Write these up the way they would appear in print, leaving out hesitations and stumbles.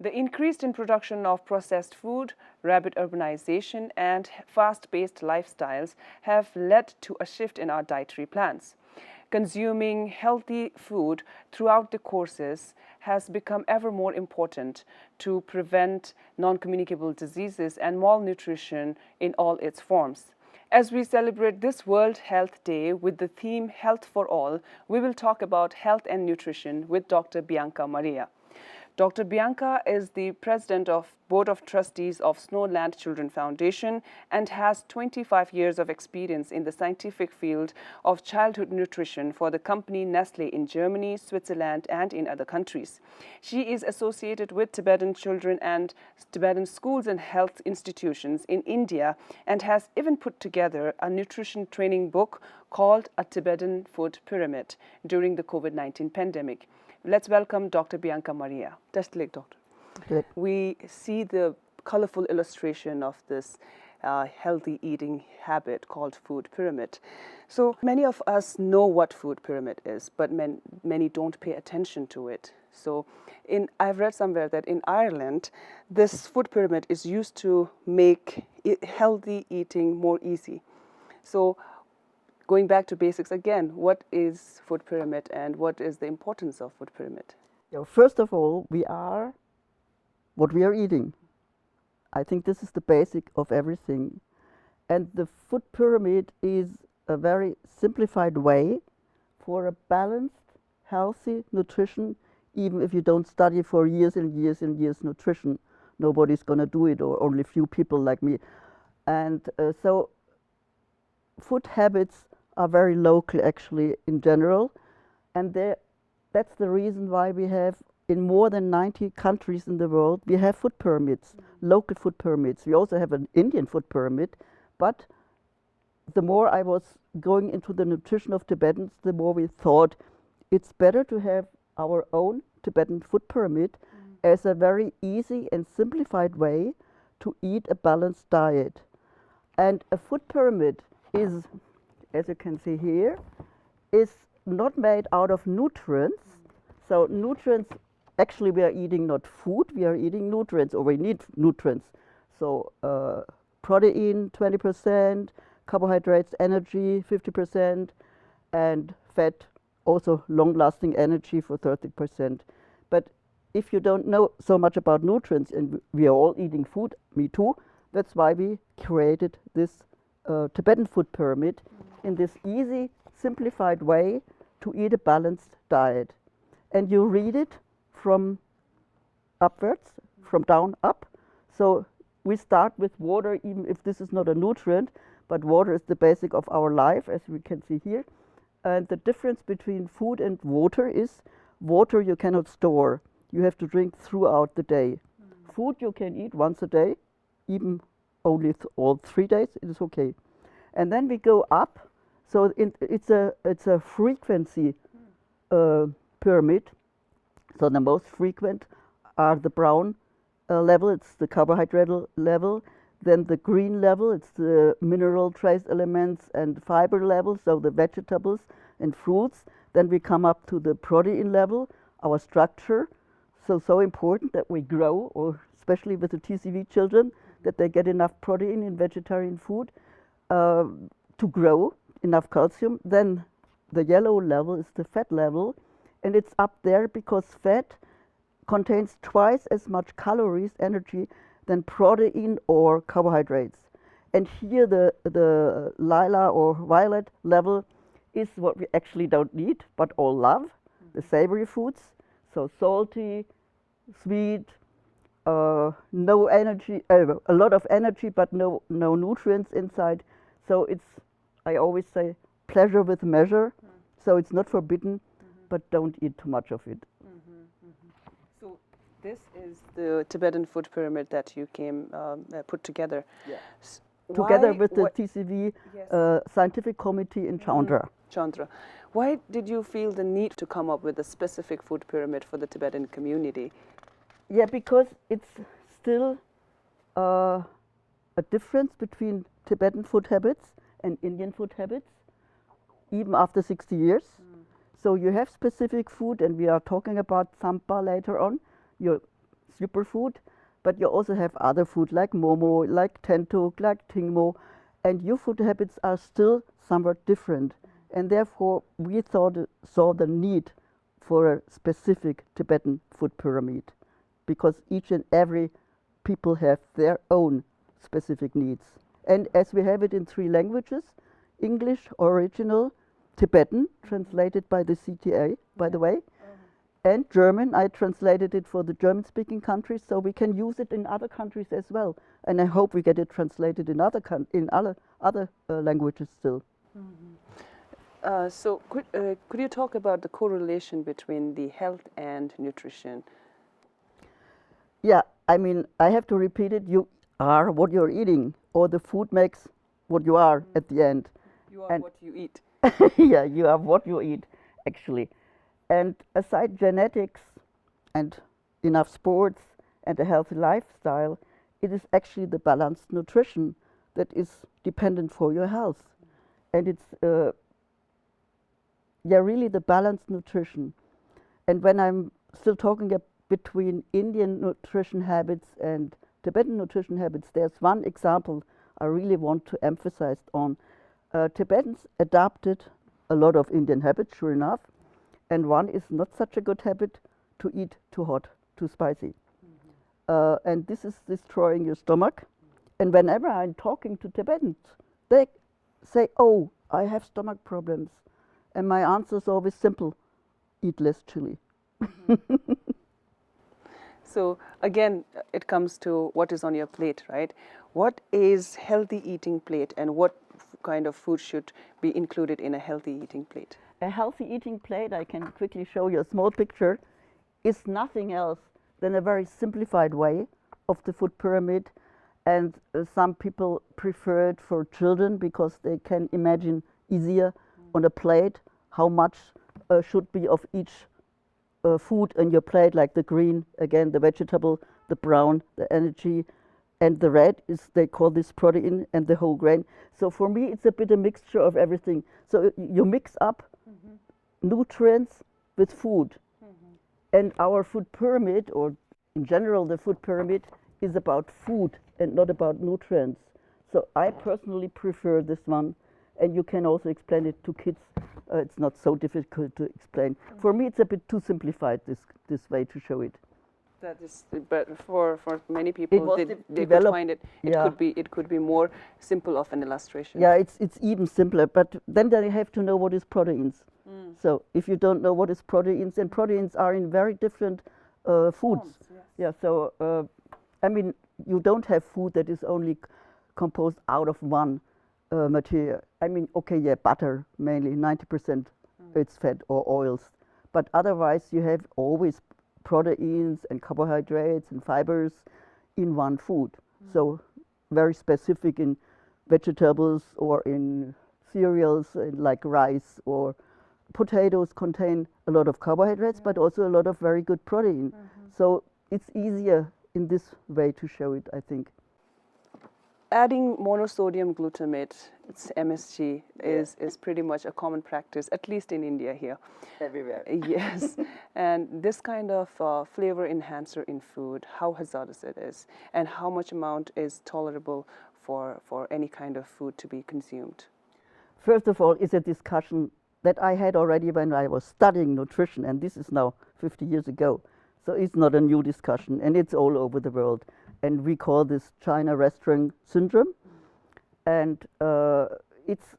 The increased in production of processed food, rapid urbanization, and fast-paced lifestyles have led to a shift in our dietary plans. Consuming healthy food throughout the courses has become ever more important to prevent non-communicable diseases and malnutrition in all its forms. As we celebrate this World Health Day with the theme Health for All, we will talk about health and nutrition with Dr. Bianca Maria. Dr. Bianca is the president of Board of Trustees of Snowland Children Foundation and has 25 years of experience in the scientific field of childhood nutrition for the company Nestle in Germany, Switzerland, and in other countries. She is associated with Tibetan children and Tibetan schools and health institutions in India and has even put together a nutrition training book called A Tibetan Food Pyramid during the COVID-19 pandemic. Let's welcome Dr. Bianca Maria. Doctor. Good. We see the colorful illustration of this healthy eating habit called food pyramid. So many of us know what food pyramid is, but many don't pay attention to it. So I've read somewhere that in Ireland, this food pyramid is used to make healthy eating more easy. So going back to basics again, what is food pyramid and what is the importance of food pyramid? First of all, we are what we are eating. I think this is the basic of everything. And the food pyramid is a very simplified way for a balanced, healthy nutrition. Even if you don't study for years and years and years nutrition, nobody's going to do it, or only few people like me. And so food habits are very local actually in general, and that's the reason why we have in more than 90 countries in the world we have food pyramids, local food pyramids. We also have an Indian food pyramid, but the more I was going into the nutrition of Tibetans, the more we thought it's better to have our own Tibetan food pyramid as a very easy and simplified way to eat a balanced diet. And a food pyramid is, as you can see here, is not made out of nutrients. So nutrients, actually we are eating not food, we are eating nutrients, or we need nutrients. So protein 20%, carbohydrates, energy 50%, and fat, also long-lasting energy for 30%. But if you don't know so much about nutrients, and we are all eating food, me too, that's why we created this Tibetan food pyramid in this easy, simplified way to eat a balanced diet. And you read it from upwards, from down up. So we start with water, even if this is not a nutrient, but water is the basic of our life, as we can see here. And the difference between food and water is water you cannot store. You have to drink throughout the day. Food you can eat once a day, even only all 3 days, it is okay. And then we go up, so it's a frequency pyramid. So the most frequent are the brown level, it's the carbohydrate level. Then the green level, it's the mineral trace elements and fiber level, so the vegetables and fruits. Then we come up to the protein level, our structure. So important that we grow, or especially with the TCV children, that they get enough protein in vegetarian food to grow, enough calcium. Then the yellow level is the fat level, and it's up there because fat contains twice as much calories, energy, than protein or carbohydrates. And here the lila or violet level is what we actually don't need, but all love, the savory foods. So salty, sweet, no energy, a lot of energy, but no nutrients inside. So it's, I always say, pleasure with measure. So it's not forbidden, but don't eat too much of it. So this is the Tibetan food pyramid that you put together. Yeah. Together with the TCV Yes. scientific committee in Chandra. Chandra. Why did you feel the need to come up with a specific food pyramid for the Tibetan community? Yeah, because it's still a difference between Tibetan food habits and Indian food habits, even after 60 years. So you have specific food, and we are talking about Tsampa later on. Your superfood, but you also have other food like momo, like tentok, like tingmo, and your food habits are still somewhat different. And therefore, we saw the need for a specific Tibetan food pyramid, because each and every people have their own specific needs. And as we have it in 3 languages, English original, Tibetan translated by the CTA, by the way, and German. I translated it for the German-speaking countries, so we can use it in other countries as well. And I hope we get it translated in other languages still. So could you talk about the correlation between the health and nutrition? Yeah, I mean, I have to repeat it. You are what you're eating, or the food makes what you are at the end. You are what you eat. Yeah, you are what you eat, actually. And aside genetics and enough sports and a healthy lifestyle, it is actually the balanced nutrition that is dependent for your health. And it's really the balanced nutrition. And when I'm still talking between Indian nutrition habits and Tibetan nutrition habits, there's one example I really want to emphasize on. Tibetans adopted a lot of Indian habits, sure enough, and one is not such a good habit to eat too hot, too spicy. And this is destroying your stomach. And whenever I'm talking to Tibetans, they say, oh, I have stomach problems. And my answer is always simple: eat less chili. So again, it comes to what is on your plate, right? What is healthy eating plate, and what kind of food should be included in a healthy eating plate? A healthy eating plate, I can quickly show you a small picture, is nothing else than a very simplified way of the food pyramid. And some people prefer it for children because they can imagine easier on a plate how much should be of each food on your plate, like the green, again, the vegetable, the brown, the energy, and the red is, they call this protein, and the whole grain. So for me, it's a bit a mixture of everything. So you mix up nutrients with food. And our food pyramid, or in general the food pyramid, is about food and not about nutrients. So I personally prefer this one, and you can also explain it to kids. It's not so difficult to explain. For me, it's a bit too simplified, this way to show it. That is, but for many people, they could find it. It could be more simple of an illustration. Yeah, it's even simpler. But then they have to know what is proteins. So if you don't know what is proteins, and proteins are in very different foods. Forms, yes. Yeah. So I mean, you don't have food that is only composed out of one material. I mean, okay, yeah, butter mainly, 90% it's fat or oils. But otherwise, you have always proteins and carbohydrates and fibers in one food. So very specific in vegetables or in cereals like rice or potatoes contain a lot of carbohydrates, but also a lot of very good protein. So it's easier in this way to show it, I think. Adding monosodium glutamate, it's MSG, is pretty much a common practice, at least in India here. Everywhere. Yes, and this kind of flavor enhancer in food, how hazardous it is, and how much amount is tolerable for any kind of food to be consumed? First of all, it's a discussion that I had already when I was studying nutrition, and this is now 50 years ago. So it's not a new discussion, and it's all over the world. And we call this China restaurant syndrome. And it's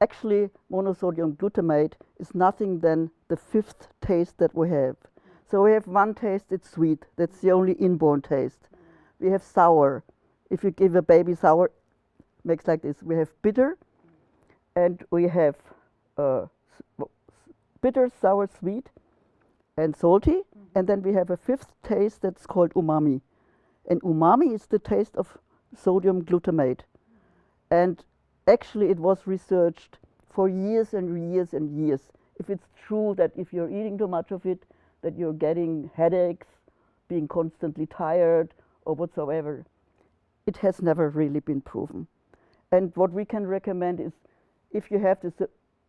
actually monosodium glutamate is nothing than the 5th taste that we have. So we have one taste, it's sweet. That's the only inborn taste. We have sour. If you give a baby sour, makes like this. We have bitter, and we have bitter, sour, sweet, and salty. And then we have a 5th taste that's called umami. And umami is the taste of sodium glutamate. And actually it was researched for years and years and years. If it's true that if you're eating too much of it, that you're getting headaches, being constantly tired, or whatsoever. It has never really been proven. And what we can recommend is, if you have this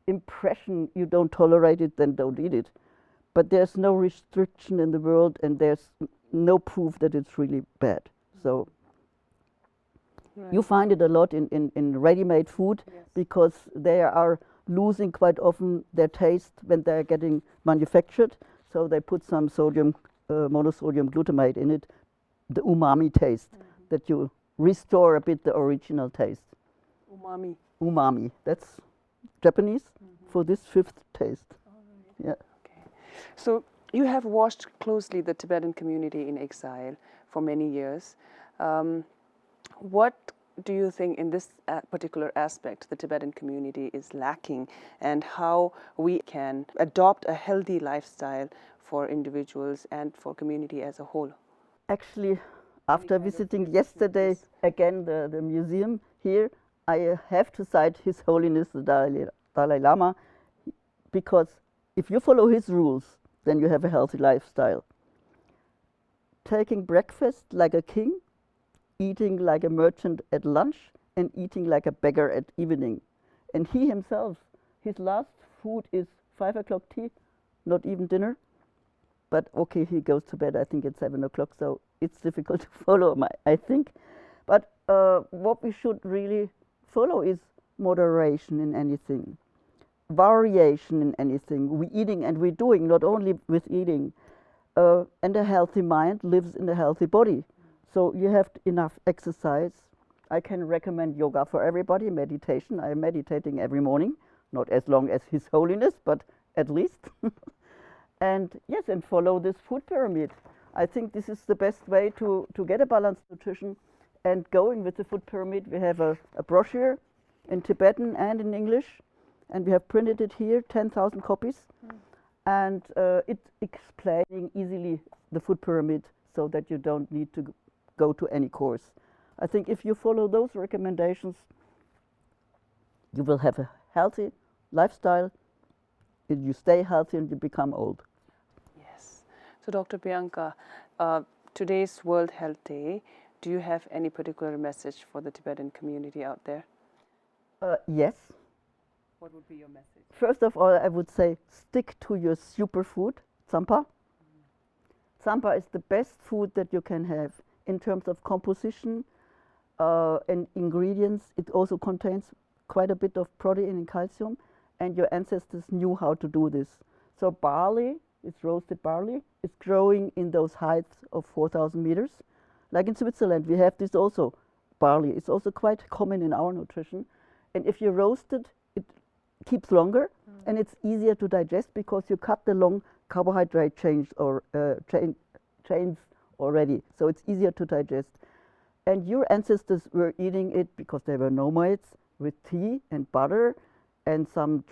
impression you don't tolerate it, then don't eat it. But there's no restriction in the world, and there's no proof that it's really bad. So Right. you find it a lot in ready-made food, Yes. because they are losing quite often their taste when they're getting manufactured. So they put some sodium, monosodium glutamate in it, the umami taste, that you restore a bit the original taste. Umami. Umami, that's Japanese for this fifth taste. Yeah. Okay. So you have watched closely the Tibetan community in exile for many years. What do you think in this particular aspect the Tibetan community is lacking, and how we can adopt a healthy lifestyle for individuals and for community as a whole? Actually, after kind of visiting tips like yesterday this? again the museum here, I have to cite His Holiness the Dalai Lama, because if you follow his rules, then you have a healthy lifestyle. Taking breakfast like a king, eating like a merchant at lunch, and eating like a beggar at evening. And he himself, his last food is 5 o'clock tea, not even dinner. But okay, he goes to bed, I think, at 7 o'clock, so it's difficult to follow, I think. But what we should really follow is moderation in anything, variation in anything we eating and we're doing, not only with eating. And a healthy mind lives in a healthy body. So you have enough exercise. I can recommend yoga for everybody, meditation. I am meditating every morning, not as long as His Holiness, but at least. And yes, and follow this food pyramid. I think this is the best way to get a balanced nutrition. And going with the food pyramid, we have a brochure in Tibetan and in English, and we have printed it here, 10,000 copies. And it's explaining easily the food pyramid, so that you don't need to go to any course. I think if you follow those recommendations, you will have a healthy lifestyle, and you stay healthy and you become old. Yes. So, Dr. Bianca, today's World Health Day, do you have any particular message for the Tibetan community out there? Yes. What would be your message? First of all, I would say stick to your superfood, tsampa. Tsampa is the best food that you can have in terms of composition and ingredients. It also contains quite a bit of protein and calcium, and your ancestors knew how to do this. So barley, it's roasted barley, it's growing in those heights of 4,000 meters. Like in Switzerland, we have this also, barley. It's also quite common in our nutrition. And if you roast it, it keeps longer, and it's easier to digest because you cut the long carbohydrate chains already, so it's easier to digest. And your ancestors were eating it because they were nomads, with tea and butter and some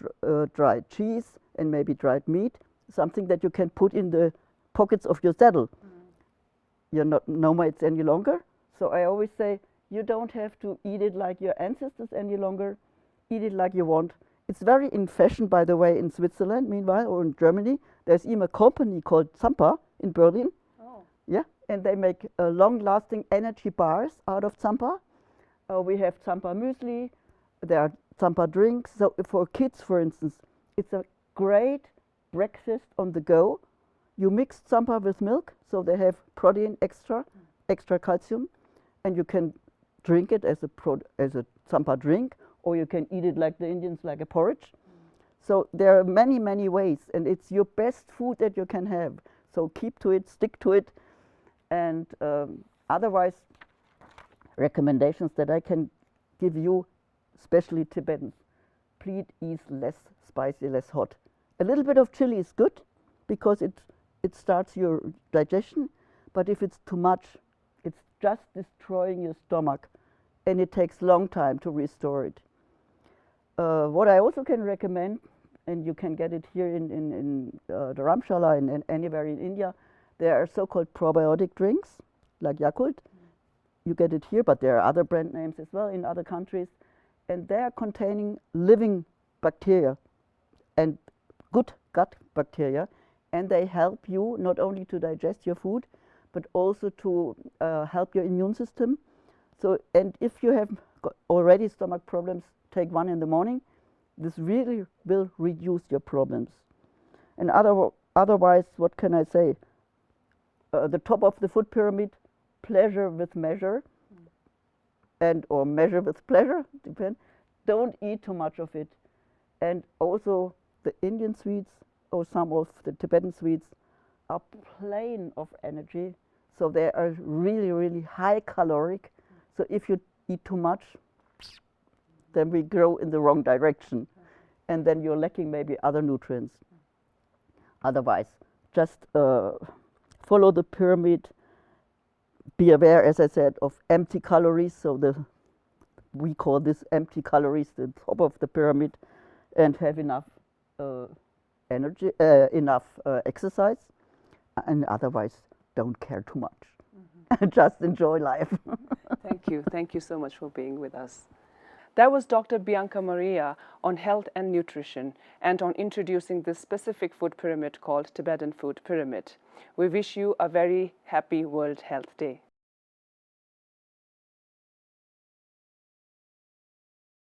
dried cheese and maybe dried meat, something that you can put in the pockets of your saddle. You're not nomads any longer, so I always say you don't have to eat it like your ancestors any longer. Eat it like you want. It's very in fashion, by the way, in Switzerland, meanwhile, or in Germany. There's even a company called Tsampa in Berlin. Oh. Yeah, and they make long-lasting energy bars out of Tsampa. We have Tsampa muesli. There are Tsampa drinks. So for kids, for instance, it's a great breakfast on the go. You mix Tsampa with milk, so they have protein extra calcium, and you can drink it as a Tsampa drink, or you can eat it like the Indians, like a porridge. So there are many, many ways, and it's your best food that you can have. So keep to it, stick to it, and otherwise, recommendations that I can give you, especially Tibetans: please eat less spicy, less hot. A little bit of chili is good because it starts your digestion, but if it's too much, it's just destroying your stomach, and it takes long time to restore it. What I also can recommend, and you can get it here in the Ramshala and anywhere in India, there are so-called probiotic drinks, like Yakult. You get it here, but there are other brand names as well in other countries, and they are containing living bacteria and good gut bacteria, and they help you not only to digest your food, but also to help your immune system. So, and if you have got already stomach problems, take one in the morning. This really will reduce your problems. And otherwise, what can I say? the top of the food pyramid, pleasure with measure, and or measure with pleasure, depend. Don't eat too much of it. And also the Indian sweets or some of the Tibetan sweets are plain of energy, so they are really, really high caloric. So if you eat too much, then we grow in the wrong direction, and then you're lacking maybe other nutrients. Otherwise, just follow the pyramid. Be aware, as I said, of empty calories. So we call this empty calories, the top of the pyramid, and have enough energy, enough exercise, and otherwise don't care too much. Just enjoy life. Thank you so much for being with us. That was Dr. Bianca Maria on health and nutrition and on introducing this specific food pyramid called Tibetan Food Pyramid. We wish you a very happy World Health Day.